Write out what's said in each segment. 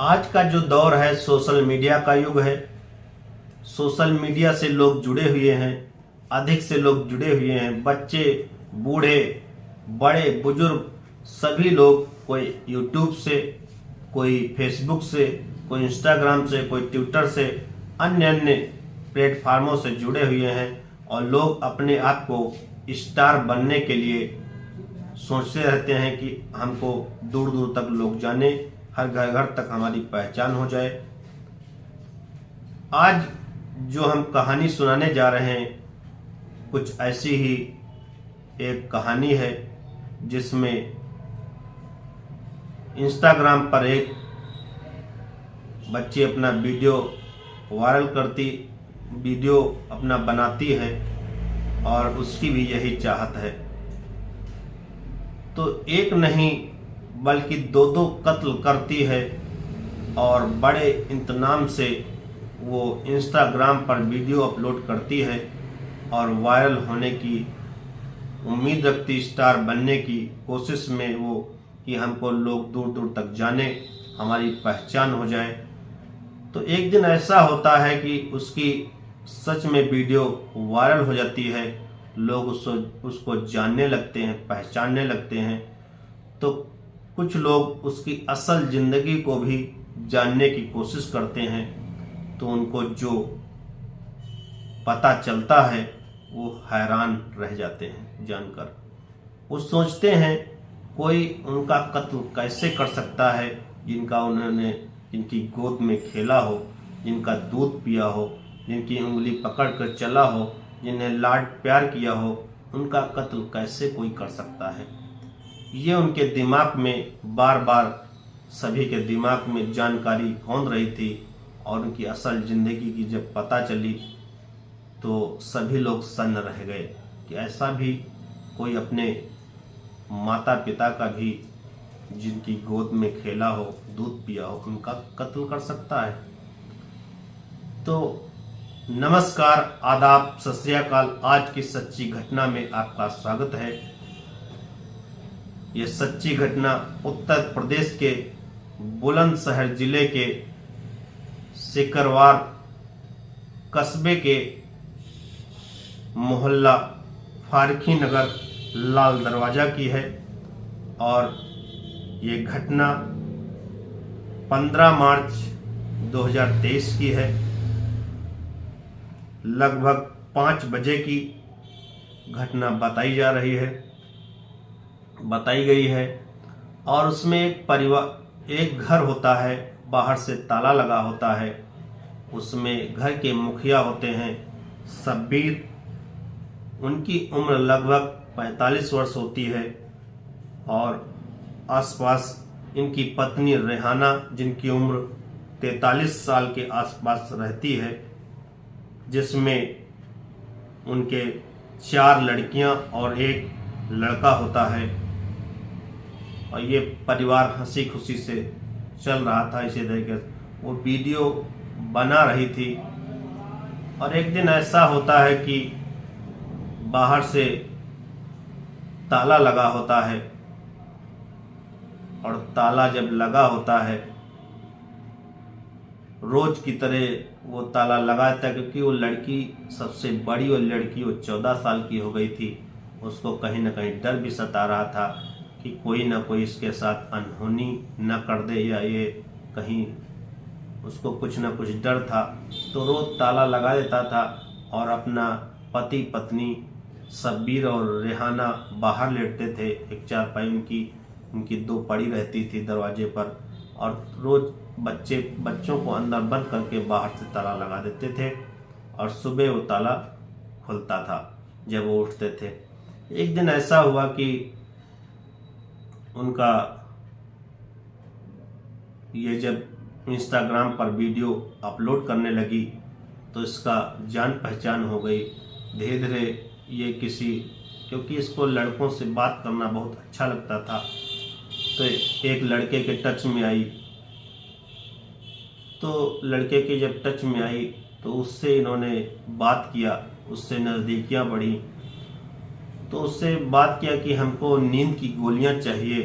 आज का जो दौर है सोशल मीडिया का युग है। सोशल मीडिया से लोग जुड़े हुए हैं, अधिक से लोग जुड़े हुए हैं। बच्चे, बूढ़े, बड़े, बुजुर्ग सभी लोग, कोई यूट्यूब से, कोई फेसबुक से, कोई इंस्टाग्राम से, कोई ट्विटर से, अन्य अन्य प्लेटफार्मों से जुड़े हुए हैं और लोग अपने आप को स्टार बनने के लिए सोचते रहते हैं कि हमको दूर दूर तक लोग जाने, हर घर घर तक हमारी पहचान हो जाए। आज जो हम कहानी सुनाने जा रहे हैं कुछ ऐसी ही एक कहानी है जिसमें इंस्टाग्राम पर एक बच्ची अपना वीडियो वायरल करती, वीडियो अपना बनाती है और उसकी भी यही चाहत है। तो एक नहीं बल्कि दो दो कत्ल करती है और बड़े इंतजाम से वो इंस्टाग्राम पर वीडियो अपलोड करती है और वायरल होने की उम्मीद रखती, स्टार बनने की कोशिश में वो कि हमको लोग दूर दूर तक जाने, हमारी पहचान हो जाए। तो एक दिन ऐसा होता है कि उसकी सच में वीडियो वायरल हो जाती है, लोग उसको जानने लगते हैं, पहचानने लगते हैं। तो कुछ लोग उसकी असल जिंदगी को भी जानने की कोशिश करते हैं। तो उनको जो पता चलता है वो हैरान रह जाते हैं जानकर। वो सोचते हैं कोई उनका कत्ल कैसे कर सकता है जिनकी गोद में खेला हो, जिनका दूध पिया हो, जिनकी उंगली पकड़ कर चला हो, जिन्हें लाड प्यार किया हो, उनका कत्ल कैसे कोई कर सकता है। ये उनके दिमाग में बार बार, सभी के दिमाग में जानकारी कौंध रही थी। और उनकी असल जिंदगी की जब पता चली तो सभी लोग सन्न रह गए कि ऐसा भी कोई अपने माता पिता का भी, जिनकी गोद में खेला हो, दूध पिया हो, उनका कत्ल कर सकता है। तो नमस्कार, आदाब, सत श्री अकाल। आज की सच्ची घटना में आपका स्वागत है। ये सच्ची घटना उत्तर प्रदेश के बुलंदशहर जिले के सिकरवार कस्बे के मोहल्ला फारखी नगर लाल दरवाजा की है। और ये घटना 15 मार्च 2023 की है। लगभग 5 बजे की घटना बताई गई है। और उसमें एक घर होता है, बाहर से ताला लगा होता है। उसमें घर के मुखिया होते हैं शब्बीर। उनकी उम्र लगभग 45 वर्ष होती है। और आसपास इनकी पत्नी रेहाना, जिनकी उम्र 43 साल के आसपास रहती है, जिसमें उनके 4 लड़कियां और 1 लड़का होता है। और ये परिवार हंसी खुशी से चल रहा था। इसी तरीके से वो वीडियो बना रही थी। और एक दिन ऐसा होता है कि बाहर से ताला लगा होता है। और ताला जब लगा होता है, रोज की तरह वो ताला लगाता है, क्योंकि वो लड़की सबसे बड़ी, और लड़की वो 14 साल की हो गई थी। उसको कहीं ना कहीं डर भी सता रहा था कि कोई ना कोई इसके साथ अनहोनी न कर दे, या ये कहीं, उसको कुछ ना कुछ डर था। तो रोज ताला लगा देता था और अपना पति पत्नी शब्बीर और रेहाना बाहर लेटते थे। एक चारपाई उनकी 2 पड़ी रहती थी दरवाजे पर। और रोज बच्चों को अंदर बंद करके बाहर से ताला लगा देते थे। और सुबह वो ताला खुलता था जब वो उठते थे। एक दिन ऐसा हुआ कि उनका ये जब इंस्टाग्राम पर वीडियो अपलोड करने लगी तो इसका जान पहचान हो गई। धीरे धीरे ये क्योंकि इसको लड़कों से बात करना बहुत अच्छा लगता था, तो एक लड़के के टच में आई। तो लड़के के जब टच में आई तो उससे इन्होंने बात किया, उससे नज़दीकियाँ बढ़ी। तो उससे बात किया कि हमको नींद की गोलियां चाहिए।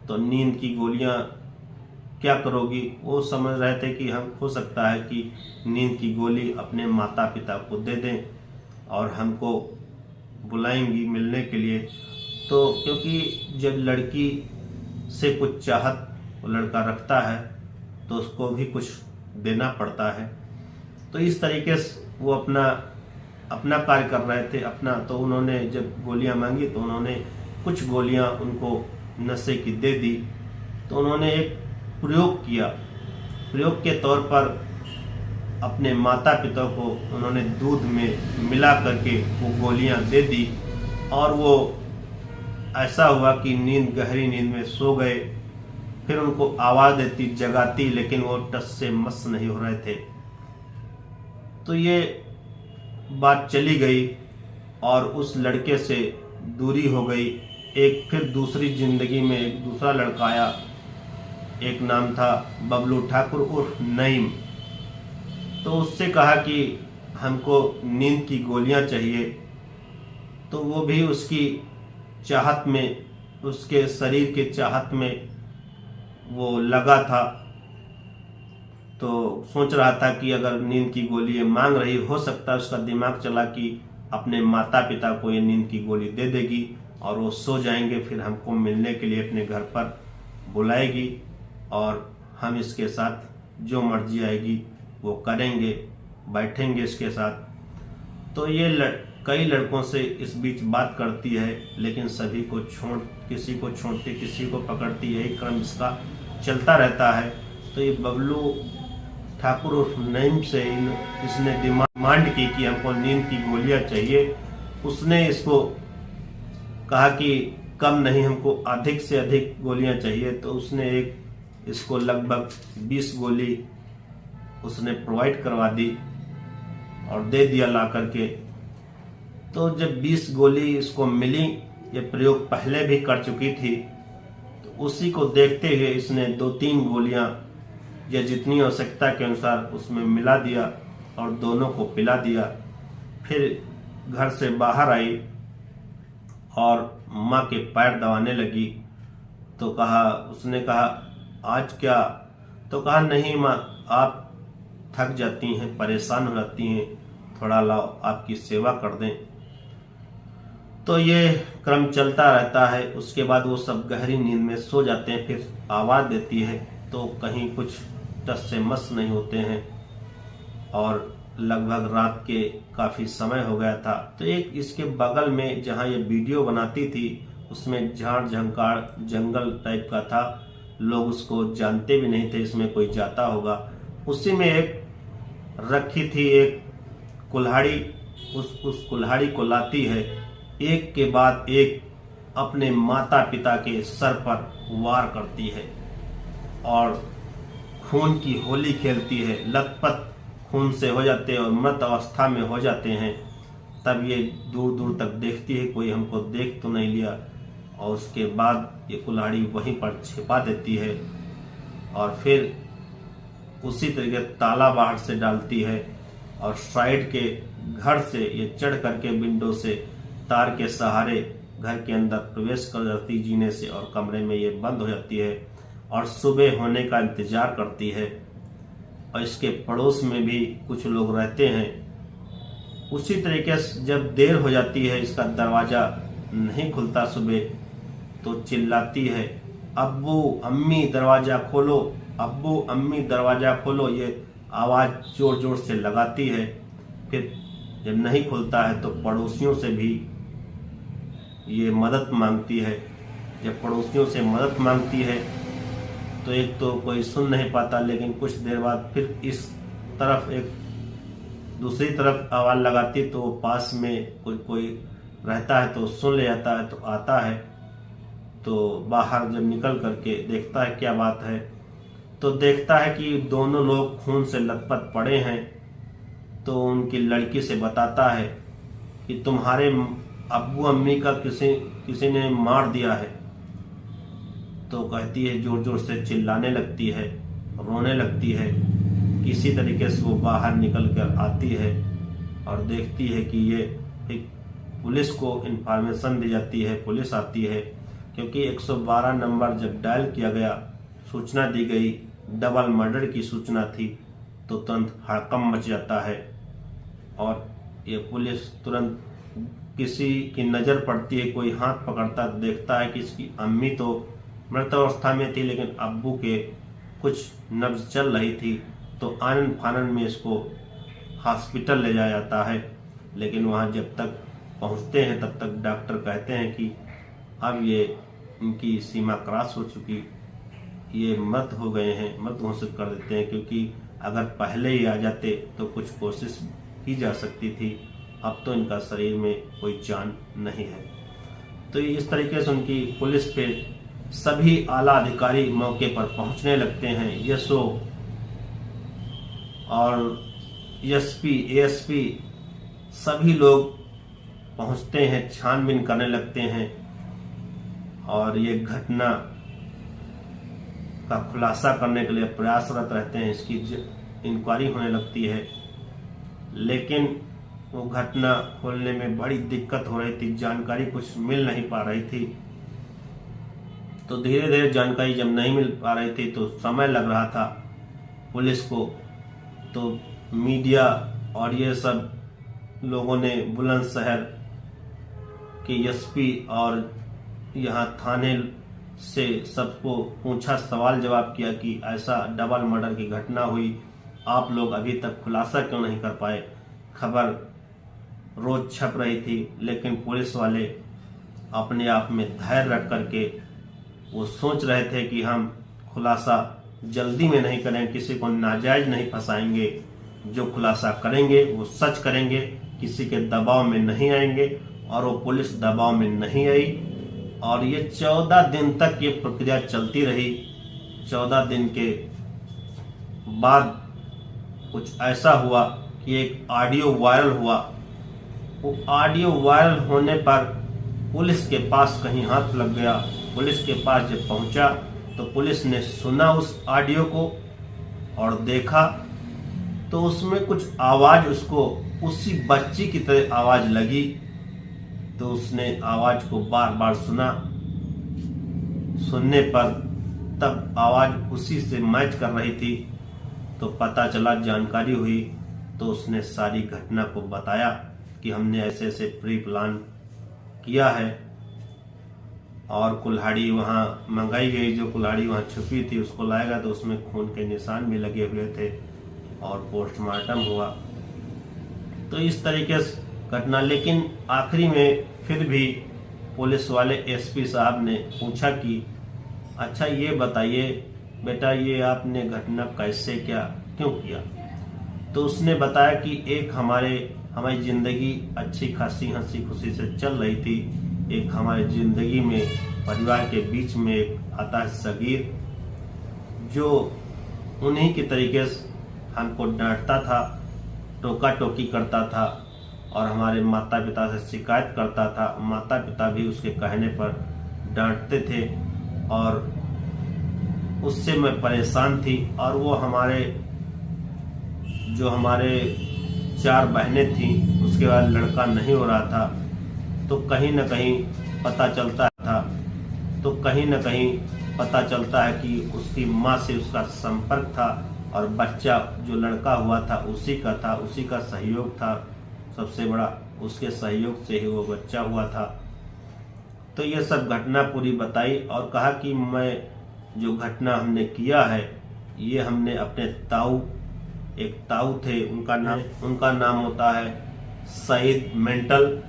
तो नींद की गोलियां क्या करोगी। वो समझ रहे थे कि हम हो सकता है कि नींद की गोली अपने माता पिता को दे दें और हमको बुलाएंगी मिलने के लिए। तो क्योंकि जब लड़की से कुछ चाहत वो लड़का रखता है तो उसको भी कुछ देना पड़ता है। तो इस तरीके से वो अपना कार्य कर रहे थे अपना। तो उन्होंने जब गोलियां मांगी तो उन्होंने कुछ गोलियां उनको नशे की दे दी। तो उन्होंने एक प्रयोग किया। प्रयोग के तौर पर अपने माता पिता को उन्होंने दूध में मिला करके वो गोलियां दे दी और वो ऐसा हुआ कि गहरी नींद में सो गए। फिर उनको आवाज़ देती जगाती, लेकिन वो टस से मस नहीं हो रहे थे। तो ये बात चली गई और उस लड़के से दूरी हो गई। एक फिर दूसरी जिंदगी में एक दूसरा लड़का आया, एक नाम था बबलू ठाकुर उर्फ नईम। तो उससे कहा कि हमको नींद की गोलियां चाहिए। तो वो भी उसकी चाहत में, उसके शरीर के चाहत में वो लगा था। तो सोच रहा था कि अगर नींद की गोली ये मांग रही, हो सकता है उसका दिमाग चला कि अपने माता पिता को ये नींद की गोली दे देगी और वो सो जाएंगे, फिर हमको मिलने के लिए अपने घर पर बुलाएगी और हम इसके साथ जो मर्जी आएगी वो करेंगे, बैठेंगे इसके साथ। तो ये कई लड़कों से इस बीच बात करती है, लेकिन सभी को किसी को छोड़ती, किसी को पकड़ती, यही क्रम इसका चलता रहता है। तो ये बबलू ठाकुर उर्फ नईम से इसने डिमांड की कि हमको नींद की गोलियां चाहिए। उसने इसको कहा कि कम नहीं, हमको अधिक से अधिक गोलियां चाहिए। तो उसने इसको लगभग 20 गोली उसने प्रोवाइड करवा दी और दे दिया ला करके। तो जब 20 गोली इसको मिली, ये प्रयोग पहले भी कर चुकी थी, तो उसी को देखते हुए इसने 2-3 गोलियां या जितनी आवश्यकता के अनुसार उसमें मिला दिया और दोनों को पिला दिया। फिर घर से बाहर आई और माँ के पैर दबाने लगी। तो उसने कहा आज क्या? तो कहा नहीं माँ, आप थक जाती हैं, परेशान हो जाती हैं, थोड़ा लाओ आपकी सेवा कर दें। तो ये क्रम चलता रहता है। उसके बाद वो सब गहरी नींद में सो जाते हैं। फिर आवाज़ देती है तो कहीं कुछ टस से मस नहीं होते हैं और लगभग रात के काफ़ी समय हो गया था। तो एक इसके बगल में जहाँ ये वीडियो बनाती थी उसमें झाड़ झंकार जंगल टाइप का था, लोग उसको जानते भी नहीं थे, इसमें कोई जाता होगा। उसी में एक रखी थी एक कुल्हाड़ी। उस कुल्हाड़ी को लाती है, एक के बाद एक अपने माता पिता के सर पर वार करती है और खून की होली खेलती है। लथपथ खून से हो जाते हैं और मृत अवस्था में हो जाते हैं। तब ये दूर दूर तक देखती है कोई हमको देख तो नहीं लिया, और उसके बाद ये कुल्हाड़ी वहीं पर छिपा देती है और फिर उसी तरीके ताला बाहर से डालती है और साइड के घर से ये चढ़ करके विंडो से तार के सहारे घर के अंदर प्रवेश कर जाती जीने से, और कमरे में ये बंद हो जाती है और सुबह होने का इंतजार करती है। और इसके पड़ोस में भी कुछ लोग रहते हैं। उसी तरीके से जब देर हो जाती है, इसका दरवाज़ा नहीं खुलता सुबह, तो चिल्लाती है अब्बू अम्मी दरवाज़ा खोलो, अब्बू अम्मी दरवाज़ा खोलो। ये आवाज़ जोर जोर से लगाती है। फिर जब नहीं खुलता है तो पड़ोसियों से भी ये मदद मांगती है। जब पड़ोसियों से मदद मांगती है तो एक तो कोई सुन नहीं पाता, लेकिन कुछ देर बाद फिर इस तरफ एक दूसरी तरफ आवाज़ लगाती, तो पास में कोई रहता है तो सुन ले जाता है, तो आता है। तो बाहर जब निकल करके देखता है क्या बात है, तो देखता है कि दोनों लोग खून से लथपथ पड़े हैं। तो उनकी लड़की से बताता है कि तुम्हारे अब्बू अम्मी का किसी ने मार दिया है। तो कहती है, जोर जोर से चिल्लाने लगती है, रोने लगती है। किसी तरीके से वो बाहर निकल कर आती है और देखती है कि ये एक पुलिस को इन्फॉर्मेशन दी जाती है। पुलिस आती है क्योंकि 112 नंबर जब डायल किया गया सूचना दी गई, डबल मर्डर की सूचना थी, तो तुरंत हड़कंप मच जाता है और ये पुलिस तुरंत किसी की नज़र पड़ती है, कोई हाथ पकड़ता देखता है कि इसकी अम्मी तो मृतावस्था में थी लेकिन अब्बू के कुछ नब्ज चल रही थी, तो आनन फानन में इसको हॉस्पिटल ले जाया जाता है। लेकिन वहाँ जब तक पहुँचते हैं तब तक डॉक्टर कहते हैं कि अब ये इनकी सीमा क्रॉस हो चुकी, ये मृत हो गए हैं, मृत घोषित कर देते हैं, क्योंकि अगर पहले ही आ जाते तो कुछ कोशिश की जा सकती थी, अब तो इनका शरीर में कोई जान नहीं है। तो इस तरीके से उनकी पुलिस पे सभी आला अधिकारी मौके पर पहुंचने लगते हैं। एसओ और एसपी, एएसपी सभी लोग पहुंचते हैं, छानबीन करने लगते हैं और ये घटना का खुलासा करने के लिए प्रयासरत रहते हैं। इसकी इंक्वायरी होने लगती है, लेकिन वो घटना खोलने में बड़ी दिक्कत हो रही थी, जानकारी कुछ मिल नहीं पा रही थी। तो धीरे धीरे जानकारी जब नहीं मिल पा रही थी तो समय लग रहा था पुलिस को, तो मीडिया और ये सब लोगों ने बुलंदशहर के एसपी और यहाँ थाने से सबको पूछा, सवाल जवाब किया कि ऐसा डबल मर्डर की घटना हुई, आप लोग अभी तक खुलासा क्यों नहीं कर पाए। खबर रोज छप रही थी, लेकिन पुलिस वाले अपने आप में धैर्य रख करके वो सोच रहे थे कि हम खुलासा जल्दी में नहीं करें, किसी को नाजायज नहीं फंसाएंगे, जो खुलासा करेंगे वो सच करेंगे, किसी के दबाव में नहीं आएंगे। और वो पुलिस दबाव में नहीं आई और ये 14 दिन तक ये प्रक्रिया चलती रही। 14 दिन के बाद कुछ ऐसा हुआ कि एक ऑडियो वायरल हुआ। वो ऑडियो वायरल होने पर पुलिस के पास कहीं हाथ लग गया। पुलिस के पास जब पहुंचा तो पुलिस ने सुना उस ऑडियो को और देखा तो उसमें कुछ आवाज उसको उसी बच्ची की तरह आवाज लगी, तो उसने आवाज को बार बार सुना। सुनने पर तब आवाज उसी से मैच कर रही थी, तो पता चला, जानकारी हुई, तो उसने सारी घटना को बताया कि हमने ऐसे ऐसे प्री प्लान किया है और कुल्हाड़ी वहाँ मंगाई गई। जो कुल्हाड़ी वहाँ छुपी थी उसको लाया गया तो उसमें खून के निशान भी लगे हुए थे और पोस्टमार्टम हुआ। तो इस तरीके से घटना, लेकिन आखिरी में फिर भी पुलिस वाले एसपी साहब ने पूछा कि अच्छा ये बताइए बेटा, ये आपने घटना कैसे क्यों किया। तो उसने बताया कि एक हमारी जिंदगी अच्छी खासी हंसी खुशी से चल रही थी। एक हमारी जिंदगी में परिवार के बीच में एक आता है सगीर, जो उन्हीं के तरीके से हमको डांटता था, टोका टोकी करता था और हमारे माता पिता से शिकायत करता था। माता पिता भी उसके कहने पर डांटते थे और उससे मैं परेशान थी। और वो हमारे 4 बहनें थीं, उसके बाद लड़का नहीं हो रहा था, तो कहीं न कहीं पता चलता है कि उसकी माँ से उसका संपर्क था और बच्चा जो लड़का हुआ था उसी का सहयोग था सबसे बड़ा, उसके सहयोग से ही वो बच्चा हुआ था। तो ये सब घटना पूरी बताई और कहा कि मैं जो घटना हमने किया है ये हमने अपने एक ताऊ थे, उनका नाम होता है सईद मेंटल।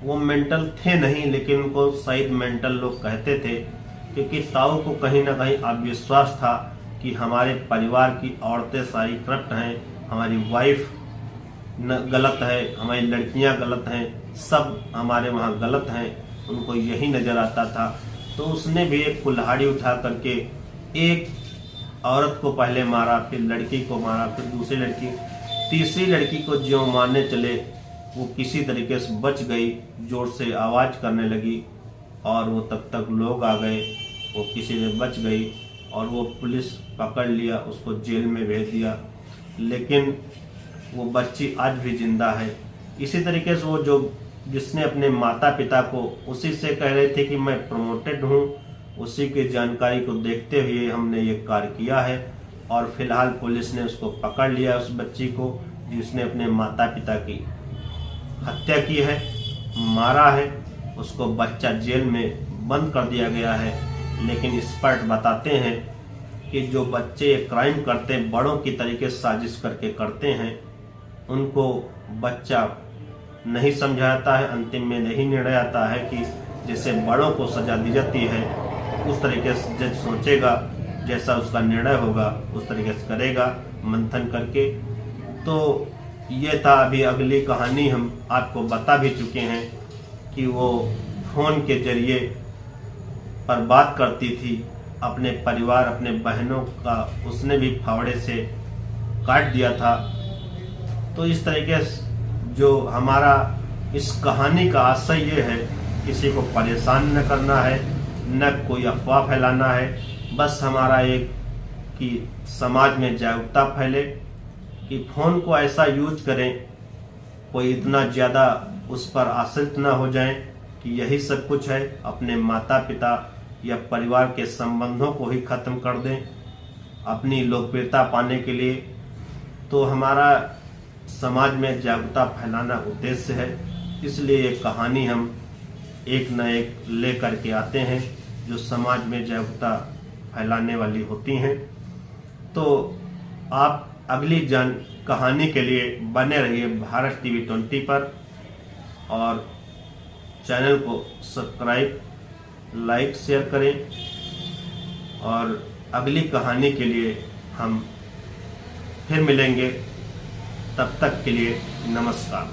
वो मेंटल थे नहीं, लेकिन उनको सईद मेंटल लोग कहते थे, क्योंकि ताऊ को कहीं ना कहीं अविश्वास था कि हमारे परिवार की औरतें सारी करप्ट हैं, हमारी वाइफ गलत है, हमारी लड़कियां गलत हैं, सब हमारे वहाँ गलत हैं, उनको यही नज़र आता था। तो उसने भी एक कुल्हाड़ी उठा करके एक औरत को पहले मारा, फिर लड़की को मारा, फिर दूसरी लड़की, तीसरी लड़की को जो मारने चले वो किसी तरीके से बच गई, जोर से आवाज़ करने लगी और वो तब तक लोग आ गए, वो किसी से बच गई और वो पुलिस पकड़ लिया, उसको जेल में भेज दिया। लेकिन वो बच्ची आज भी जिंदा है। इसी तरीके से वो जिसने अपने माता पिता को उसी से कह रहे थे कि मैं प्रमोटेड हूँ उसी की जानकारी को देखते हुए हमने ये कार्य किया है। और फिलहाल पुलिस ने उसको पकड़ लिया, उस बच्ची को जिसने अपने माता पिता की हत्या की है, मारा है। उसको बच्चा जेल में बंद कर दिया गया है। लेकिन एक्सपर्ट बताते हैं कि जो बच्चे क्राइम करते बड़ों की तरीके साजिश करके करते हैं, उनको बच्चा नहीं समझाता है। अंतिम में यही निर्णय आता है कि जैसे बड़ों को सजा दी जाती है, उस तरीके से जज सोचेगा, जैसा उसका निर्णय होगा उस तरीके से करेगा मंथन करके। तो ये था। अभी अगली कहानी हम आपको बता भी चुके हैं कि वो फोन के जरिए पर बात करती थी अपने परिवार, अपने बहनों का उसने भी फावड़े से काट दिया था। तो इस तरीके से जो हमारा इस कहानी का आशय ये है, किसी को परेशान न करना है, न कोई अफवाह फैलाना है। बस हमारा एक कि समाज में जागरूकता फैले कि फ़ोन को ऐसा यूज करें, कोई इतना ज़्यादा उस पर आश्रित ना हो जाए कि यही सब कुछ है। अपने माता पिता या परिवार के संबंधों को ही ख़त्म कर दें अपनी लोकप्रियता पाने के लिए। तो हमारा समाज में जागरूकता फैलाना उद्देश्य है, इसलिए ये कहानी हम एक न एक ले करके आते हैं जो समाज में जागरूकता फैलाने वाली होती हैं। तो आप अगली कहानी के लिए बने रहिए भारत टीवी 20 पर और चैनल को सब्सक्राइब, लाइक, शेयर करें। और अगली कहानी के लिए हम फिर मिलेंगे। तब तक के लिए नमस्कार।